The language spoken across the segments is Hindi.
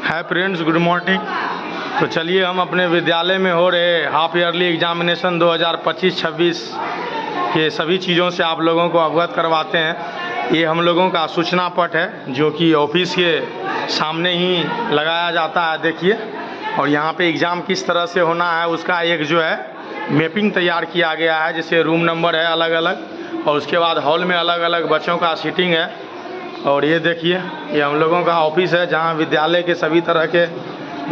Hi friends, good morning. तो चलिए हम अपने विद्यालय में हो रहे हाफ ईयरली एग्जामिनेशन 2025-26 के सभी चीज़ों से आप लोगों को अवगत करवाते हैं। ये हम लोगों का सूचना पट है जो कि ऑफिस के सामने ही लगाया जाता है, देखिए। और यहाँ पे एग्ज़ाम किस तरह से होना है उसका एक जो है मैपिंग तैयार किया गया है, जैसे रूम नंबर है अलग अलग, और उसके बाद हॉल में अलग अलग बच्चों का सीटिंग है। और ये देखिए, ये हम लोगों का ऑफिस है जहाँ विद्यालय के सभी तरह के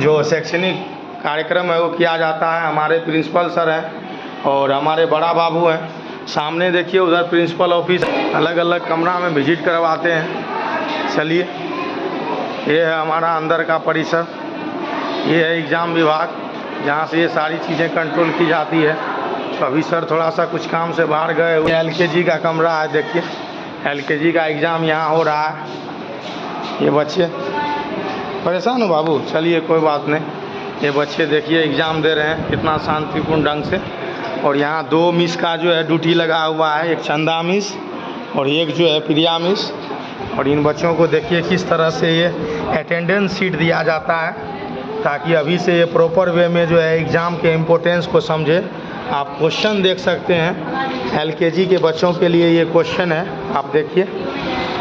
जो शैक्षणिक कार्यक्रम है वो किया जाता है। हमारे प्रिंसिपल सर हैं और हमारे बड़ा बाबू हैं। सामने देखिए उधर प्रिंसिपल ऑफिस, अलग अलग कमरा में विजिट करवाते हैं। चलिए, ये है हमारा अंदर का परिसर। ये है एग्ज़ाम विभाग जहाँ से ये सारी चीज़ें कंट्रोल की जाती है। तो अभी सर थोड़ा सा कुछ काम से बाहर गए हुए। LKG का कमरा है, देखिए LKG का एग्ज़ाम यहाँ हो रहा है। ये बच्चे परेशान हो बाबू, चलिए कोई बात नहीं। ये बच्चे देखिए एग्ज़ाम दे रहे हैं कितना शांतिपूर्ण ढंग से। और यहाँ 2 मिस का जो है ड्यूटी लगा हुआ है, एक चंदा मिस और एक जो है प्रिया मिस। और इन बच्चों को देखिए किस तरह से ये अटेंडेंस शीट दिया जाता है ताकि अभी से ये प्रॉपर वे में जो है एग्ज़ाम के इम्पोर्टेंस को समझे। आप क्वेश्चन देख सकते हैं, LKG के बच्चों के लिए ये क्वेश्चन है, आप देखिए।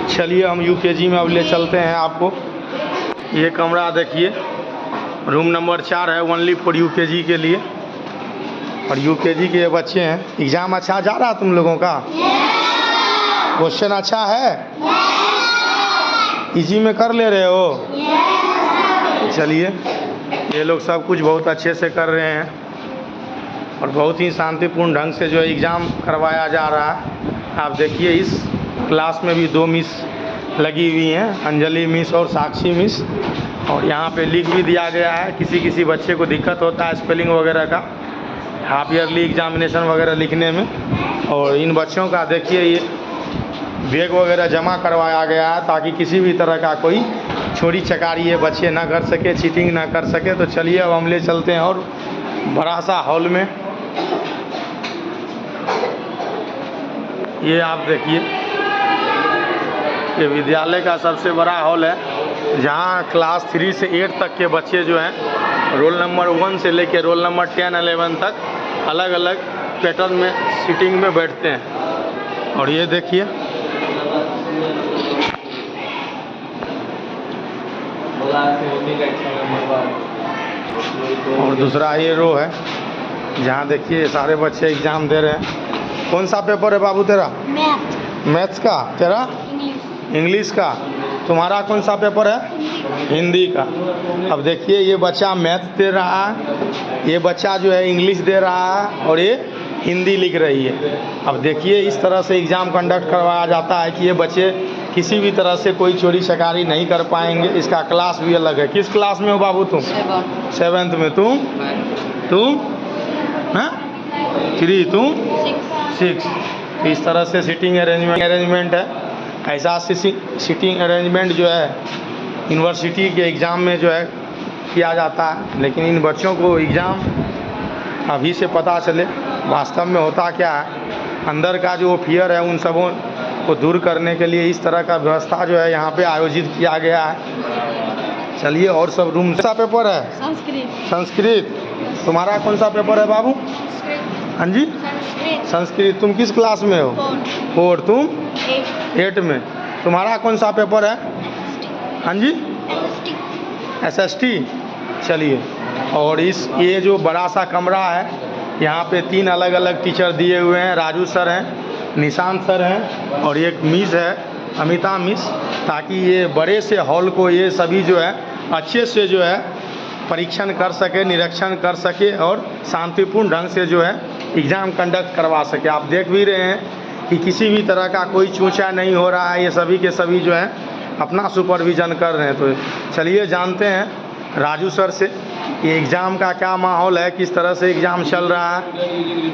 चलिए हम UKG में अब ले चलते हैं आपको। ये कमरा देखिए, रूम नंबर 4 है, ओनली फॉर UKG के लिए। और UKG के ये बच्चे हैं। एग्ज़ाम अच्छा जा रहा है तुम लोगों का? क्वेश्चन अच्छा है? इजी में कर ले रहे हो? चलिए, ये लोग सब कुछ बहुत अच्छे से कर रहे हैं और बहुत ही शांतिपूर्ण ढंग से जो है एग्ज़ाम करवाया जा रहा है। आप देखिए इस क्लास में भी 2 मिस लगी हुई हैं, अंजलि मिस और साक्षी मिस। और यहाँ पे लिख भी दिया गया है, किसी किसी बच्चे को दिक्कत होता है स्पेलिंग वगैरह का हाफ ईयरली एग्जामिनेशन वगैरह लिखने में। और इन बच्चों का देखिए ये बैग वगैरह जमा करवाया गया है ताकि किसी भी तरह का कोई चोरी चकारी ये बच्चे ना कर सके, चीटिंग ना कर सके। तो चलिए अब हम ले चलते हैं और बड़ा सा हॉल में। ये आप देखिए, ये विद्यालय का सबसे बड़ा हॉल है जहाँ क्लास 3 से 8 तक के बच्चे जो हैं रोल नंबर 1 से लेकर रोल नंबर 10-11 तक अलग अलग पैटर्न में सीटिंग में बैठते हैं। और ये देखिए, और दूसरा ये रो है जहाँ देखिए सारे बच्चे एग्ज़ाम दे रहे हैं। कौन सा पेपर है बाबू तेरा? मैथ्स का। तेरा? इंग्लिश का। तुम्हारा कौन सा पेपर है? हिंदी का। अब देखिए ये बच्चा मैथ्स दे रहा है, ये बच्चा जो है इंग्लिश दे रहा है और ये हिंदी लिख रही है। अब देखिए इस तरह से एग्ज़ाम कंडक्ट करवाया जाता है कि ये बच्चे किसी भी तरह से कोई चोरी चकारी नहीं कर पाएंगे। इसका क्लास भी अलग है। किस क्लास में हो बाबू तुम? 7th में। तुम हाँ 3, तुम 6। तो इस तरह से सीटिंग अरेंजमेंट है। ऐसा सीटिंग अरेंजमेंट जो है यूनिवर्सिटी के एग्ज़ाम में जो है किया जाता है, लेकिन इन बच्चों को एग्ज़ाम अभी से पता चले वास्तव में होता क्या है। अंदर का जो फियर है उन सबों को दूर करने के लिए इस तरह का व्यवस्था जो है यहाँ पे आयोजित किया गया है। चलिए और सब रूम। कौन सा पेपर है? संस्कृत। तुम्हारा कौन सा पेपर है बाबू? हाँ जी, संस्कृत। तुम किस क्लास में हो? 4। तुम 8 में। तुम्हारा कौन सा पेपर है? हाँ जी, SST। चलिए, और ये जो बड़ा सा कमरा है यहाँ पे 3 अलग अलग टीचर दिए हुए हैं। राजू सर हैं, निशांत सर हैं और एक मिस है अमिता मिस, ताकि ये बड़े से हॉल को ये सभी जो है अच्छे से जो है परीक्षण कर सके, निरीक्षण कर सके और शांतिपूर्ण ढंग से जो है एग्ज़ाम कंडक्ट करवा सके। आप देख भी रहे हैं कि किसी भी तरह का कोई चूचा नहीं हो रहा है। ये सभी के सभी जो है अपना सुपरविज़न कर रहे हैं। तो चलिए जानते हैं राजू सर से ये एग्ज़ाम का क्या माहौल है, किस तरह से एग्ज़ाम चल रहा है।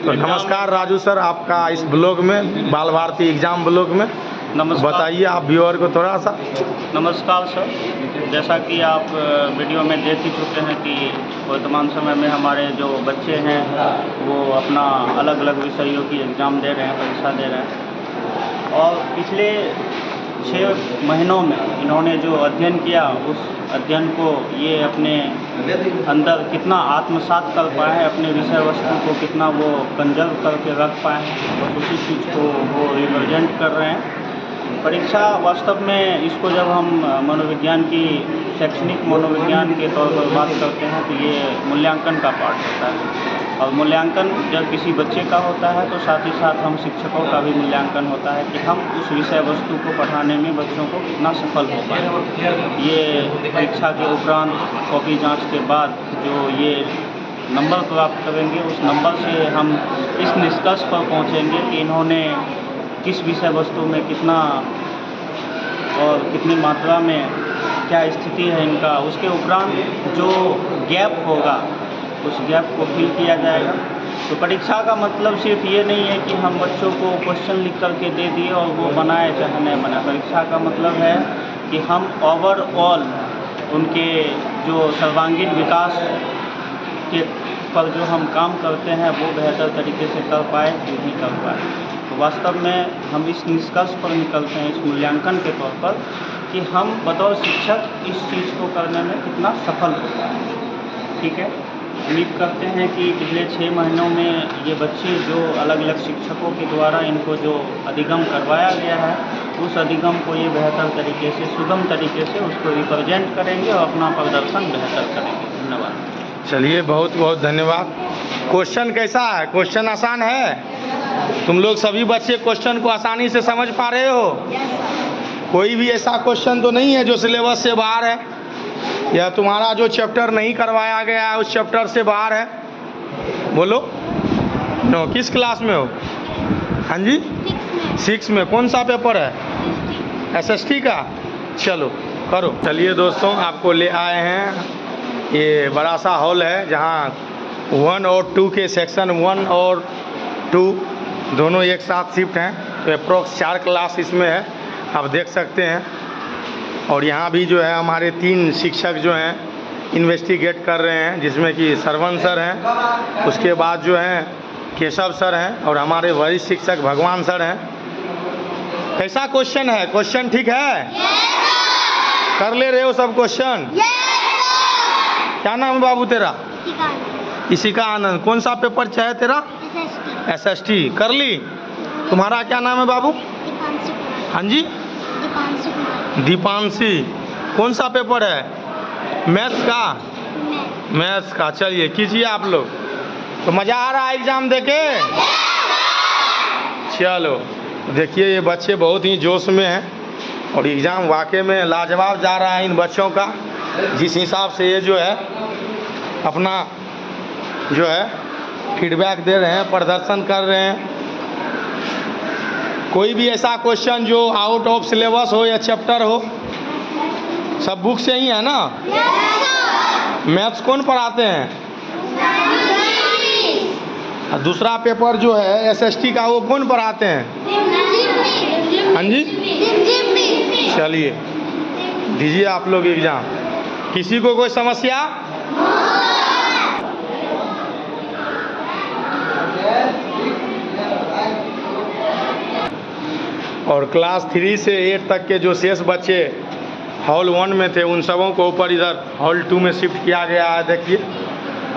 तो नमस्कार राजू सर, आपका इस ब्लॉग में, बाल भारती एग्ज़ाम ब्लॉग में नमस्कार। बताइए आप व्यूअर को थोड़ा सा। नमस्कार सर, जैसा कि आप वीडियो में देख ही चुके हैं कि वर्तमान समय में हमारे जो बच्चे हैं वो अपना अलग अलग विषयों की एग्ज़ाम दे रहे हैं, परीक्षा दे रहे हैं। और पिछले 6 महीनों में इन्होंने जो अध्ययन किया, उस अध्ययन को ये अपने अंदर कितना आत्मसात कर पाए हैं, अपने विषय वस्तु को कितना वो कंजर्व करके रख पाए हैं, बस उसी चीज़ को वो रिप्रेजेंट कर रहे हैं। परीक्षा वास्तव में इसको जब हम मनोविज्ञान की शैक्षणिक मनोविज्ञान के तौर पर बात करते हैं तो ये मूल्यांकन का पार्ट होता है। और मूल्यांकन जब किसी बच्चे का होता है तो साथ ही साथ हम शिक्षकों का भी मूल्यांकन होता है कि हम उस विषय वस्तु को पढ़ाने में बच्चों को कितना सफल हो पाए। ये परीक्षा के उपरांत कॉपी जांच के बाद जो ये नंबर प्राप्त करेंगे, उस नंबर से हम इस निष्कर्ष पर पहुँचेंगे कि इन्होंने किस विषय वस्तु में कितना और कितनी मात्रा में क्या स्थिति है इनका। उसके उपरांत जो गैप होगा उस गैप को फिल किया जाएगा। तो परीक्षा का मतलब सिर्फ ये नहीं है कि हम बच्चों को क्वेश्चन लिख करके दे दिए और वो बनाए चाहे नहीं बनाए। परीक्षा का मतलब है कि हम ओवरऑल उनके जो सर्वांगीण विकास के पर जो हम काम करते हैं वो बेहतर तरीके से कर पाए कि नहीं कर पाए। तो वास्तव में हम इस निष्कर्ष पर निकलते हैं इस मूल्यांकन के तौर पर कि हम बतौर शिक्षक इस चीज़ को करने में कितना सफल हो पाए। ठीक है, उम्मीद करते हैं कि पिछले 6 महीनों में ये बच्चे जो अलग अलग शिक्षकों के द्वारा इनको जो अधिगम करवाया गया है, उस अधिगम को ये बेहतर तरीके से, सुगम तरीके से उसको रिप्रेजेंट करेंगे और अपना प्रदर्शन बेहतर करेंगे। धन्यवाद। चलिए, बहुत बहुत धन्यवाद। क्वेश्चन कैसा है? क्वेश्चन आसान है? तुम लोग सभी बच्चे क्वेश्चन को आसानी से समझ पा रहे हो? कोई भी ऐसा क्वेश्चन तो नहीं है जो सिलेबस से बाहर है या तुम्हारा जो चैप्टर नहीं करवाया गया है उस चैप्टर से बाहर है? बोलो। नो, किस क्लास में हो? हाँ जी, 6 में। कौन सा पेपर है? SST का। चलो करो। चलिए दोस्तों, आपको ले आए हैं, ये बड़ा सा हॉल है जहाँ 1 और 2 के सेक्शन 1 और 2 दोनों एक साथ शिफ्ट हैं। तो अप्रोक्स 4 क्लास इसमें है, आप देख सकते हैं। और यहाँ भी जो है हमारे 3 शिक्षक जो हैं इन्वेस्टिगेट कर रहे हैं, जिसमें कि सरवण सर हैं, उसके बाद जो हैं केशव सर हैं और हमारे वरिष्ठ शिक्षक भगवान सर हैं। कैसा क्वेश्चन है? क्वेश्चन ठीक है? कर ले रहे हो सब क्वेश्चन? क्या नाम है बाबू तेरा? इशिका आनंद। कौन सा पेपर चाहे तेरा? SST। कर ली? तुम्हारा क्या नाम है बाबू? हाँ जी, दीपांशी। कौन सा पेपर है? मैथ्स का? मैथ्स का। चलिए कीजिए आप लोग। तो मज़ा आ रहा है एग्ज़ाम देके? चलो देखिए, ये बच्चे बहुत ही जोश में हैं और एग्ज़ाम वाकई में लाजवाब जा रहा है इन बच्चों का। जिस हिसाब से ये जो है अपना जो है फीडबैक दे रहे हैं, प्रदर्शन कर रहे हैं। कोई भी ऐसा क्वेश्चन जो आउट ऑफ सिलेबस हो या चैप्टर हो, सब बुक से ही है ना? मैथ्स कौन पढ़ाते हैं? दूसरा पेपर जो है SST का, वो कौन पढ़ाते हैं? हाँ जी, चलिए दीजिए आप लोग एग्ज़ाम। किसी को कोई समस्या? और क्लास 3 से 8 तक के जो शेष बच्चे हॉल 1 में थे, उन सबों को ऊपर इधर हॉल 2 में शिफ्ट किया गया है, देखिए।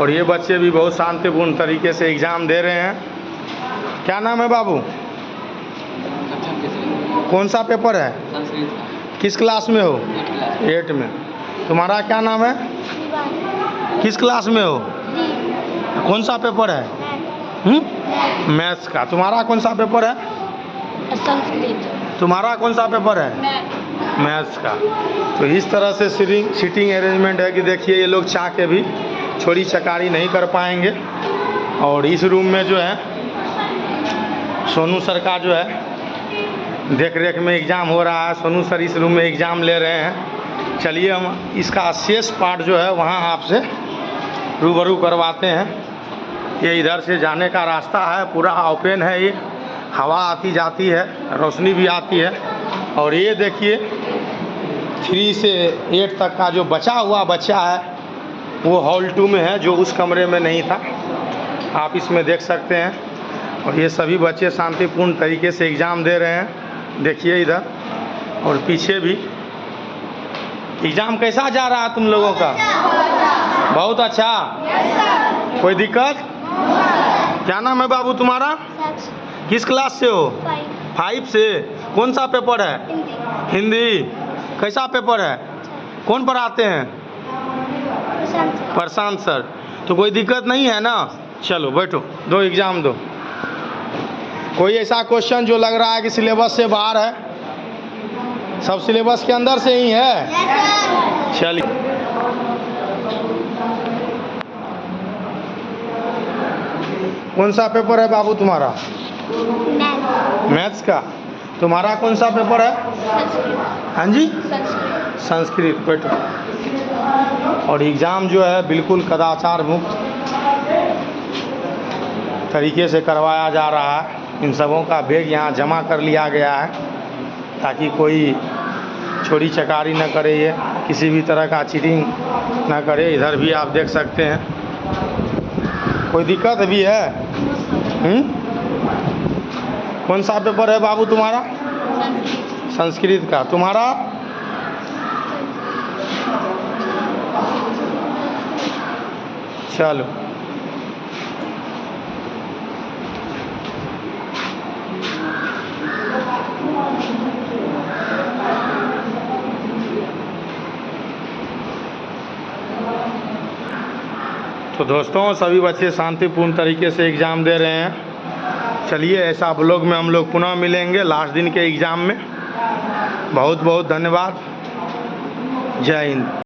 और ये बच्चे भी बहुत शांतिपूर्ण तरीके से एग्ज़ाम दे रहे हैं। क्या नाम है बाबू? कौन सा पेपर है? किस क्लास में हो? 8 में। तुम्हारा क्या नाम है? किस क्लास में हो? कौन सा पेपर है? मैथ्स का। तुम्हारा कौन सा पेपर है? तुम्हारा कौन सा पेपर है? मैथ्स का। तो इस तरह से सीटिंग अरेंजमेंट है कि देखिए, ये लोग चाह के भी छोड़ी चकारी नहीं कर पाएंगे। और इस रूम में जो है सोनू सर का जो है देख रेख में एग्ज़ाम हो रहा है। सोनू सर इस रूम में एग्ज़ाम ले रहे हैं। चलिए हम इसका शेष पार्ट जो है वहाँ आपसे रूबरू करवाते हैं। ये इधर से जाने का रास्ता है, पूरा ओपन है, ये हवा आती जाती है, रोशनी भी आती है। और ये देखिए 3 से 8 तक का जो बचा हुआ बच्चा है वो हॉल 2 में है, जो उस कमरे में नहीं था, आप इसमें देख सकते हैं। और ये सभी बच्चे शांतिपूर्ण तरीके से एग्ज़ाम दे रहे हैं, देखिए इधर। और पीछे भी। एग्ज़ाम कैसा जा रहा है तुम लोगों का? बहुत अच्छा। कोई दिक्कत? क्या नाम है बाबू तुम्हारा? किस क्लास से हो? 5 से। कौन सा पेपर है? हिंदी। कैसा पेपर है? कौन पढ़ाते हैं? प्रशांत सर। तो कोई दिक्कत नहीं है ना? चलो बैठो, दो एग्ज़ाम दो। कोई ऐसा क्वेश्चन जो लग रहा है कि सिलेबस से बाहर है? सब सिलेबस के अंदर से ही है? चलिए। कौन सा पेपर है बाबू तुम्हारा? मैथ्स का। तुम्हारा कौन सा पेपर है? हाँ जी, संस्कृत। बैठो। और एग्ज़ाम जो है बिल्कुल कदाचार मुक्त तरीके से करवाया जा रहा है। इन सबों का बैग यहाँ जमा कर लिया गया है ताकि कोई चोरी चकारी न करे, ये किसी भी तरह का चीटिंग न करे। इधर भी आप देख सकते हैं। कोई दिक्कत भी है? कौन सा पेपर है बाबू तुम्हारा? संस्कृत का। तुम्हारा? चलो। तो दोस्तों, सभी बच्चे शांतिपूर्ण तरीके से एग्ज़ाम दे रहे हैं। चलिए, ऐसा ब्लॉग में हम लोग पुनः मिलेंगे लास्ट दिन के एग्ज़ाम में। बहुत बहुत धन्यवाद। जय हिंद।